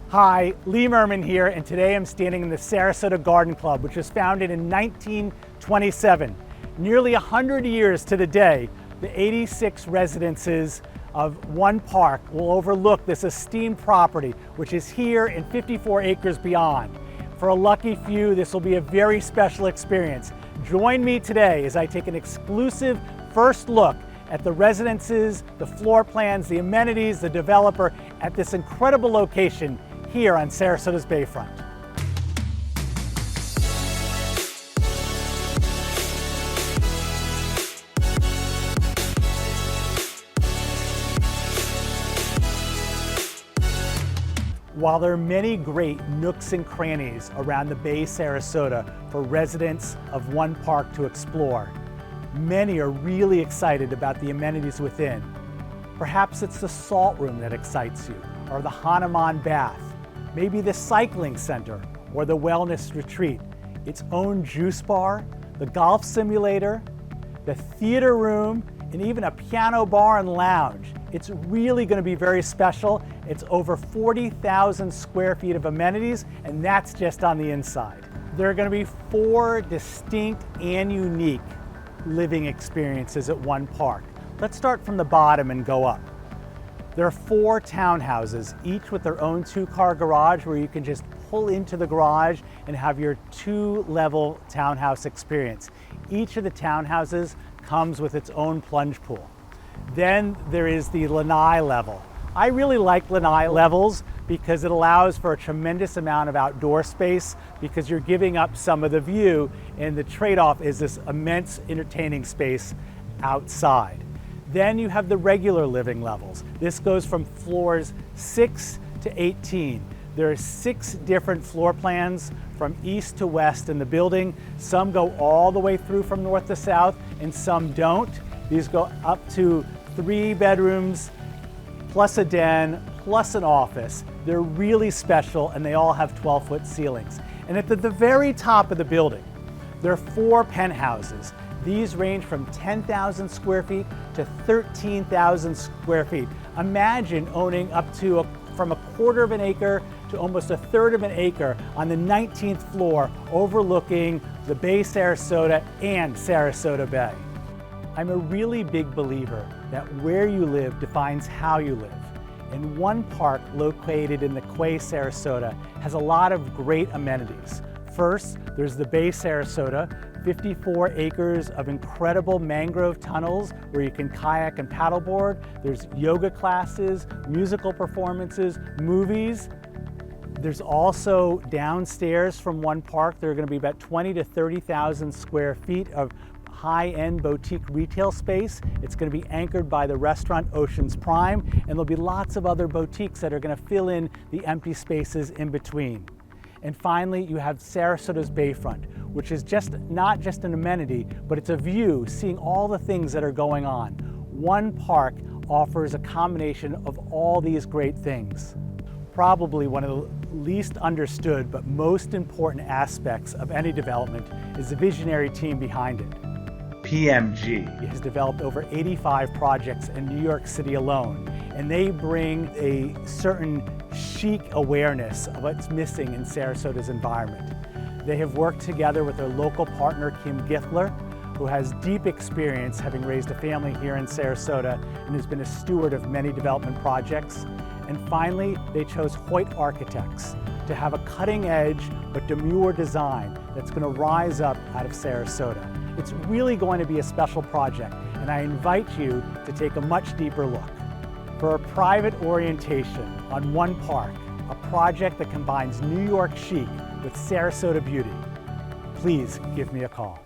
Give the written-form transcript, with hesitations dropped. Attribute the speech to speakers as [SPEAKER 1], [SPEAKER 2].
[SPEAKER 1] Hi, Lee Merman here, and today I'm standing in the Sarasota Garden Club, which was founded in 1927. Nearly 100 years to the day, the 86 residences of one park will overlook this esteemed property, which is here and 54 acres beyond. For a lucky few, this will be a very special experience. Join me today as I take an exclusive first look at the residences, the floor plans, the amenities, the developer at this incredible location here on Sarasota's Bayfront. While there are many great nooks and crannies around the Bay Sarasota for residents of one park to explore, many are really excited about the amenities within. Perhaps it's the salt room that excites you, or the Hanuman bath, maybe the cycling center or the wellness retreat, its own juice bar, the golf simulator, the theater room, and even a piano bar and lounge. It's really going to be very special. It's over 40,000 square feet of amenities, and that's just on the inside. There are going to be 4 distinct and unique living experiences at one park. Let's start from the bottom and go up. There are 4 townhouses, each with their own 2-car garage where you can just pull into the garage and have your 2-level townhouse experience. Each of the townhouses comes with its own plunge pool. Then there is the lanai level. I really like lanai levels because it allows for a tremendous amount of outdoor space because you're giving up some of the view, and the trade-off is this immense entertaining space outside. Then you have the regular living levels. This goes from floors 6 to 18. There are 6 different floor plans from east to west in the building. Some go all the way through from north to south, and some don't. These go up to 3 bedrooms, plus a den, plus an office. They're really special, and they all have 12-foot ceilings. And at the very top of the building, there are 4 penthouses. These range from 10,000 square feet to 13,000 square feet. Imagine owning up to from 1/4 of an acre to almost 1/3 of an acre on the 19th floor overlooking the Bay Sarasota and Sarasota Bay. I'm a really big believer that where you live defines how you live. And one park located in the Quay Sarasota has a lot of great amenities. First, there's the Bay Sarasota, 54 acres of incredible mangrove tunnels where you can kayak and paddleboard. There's yoga classes, musical performances, movies. There's also downstairs from one park, there are going to be about 20 to 30,000 square feet of high-end boutique retail space. It's going to be anchored by the restaurant Ocean's Prime, and there'll be lots of other boutiques that are going to fill in the empty spaces in between. And finally, you have Sarasota's Bayfront, which is not just an amenity, but it's a view, seeing all the things that are going on. One park offers a combination of all these great things. Probably one of the least understood but most important aspects of any development is the visionary team behind it. PMG has developed over 85 projects in New York City alone, and they bring a certain chic awareness of what's missing in Sarasota's environment. They have worked together with their local partner, Kim Giffler, who has deep experience having raised a family here in Sarasota and has been a steward of many development projects. And finally, they chose Hoyt Architects to have a cutting-edge but demure design that's going to rise up out of Sarasota. It's really going to be a special project, and I invite you to take a much deeper look. For a private orientation on one park, a project that combines New York chic with Sarasota beauty, please give me a call.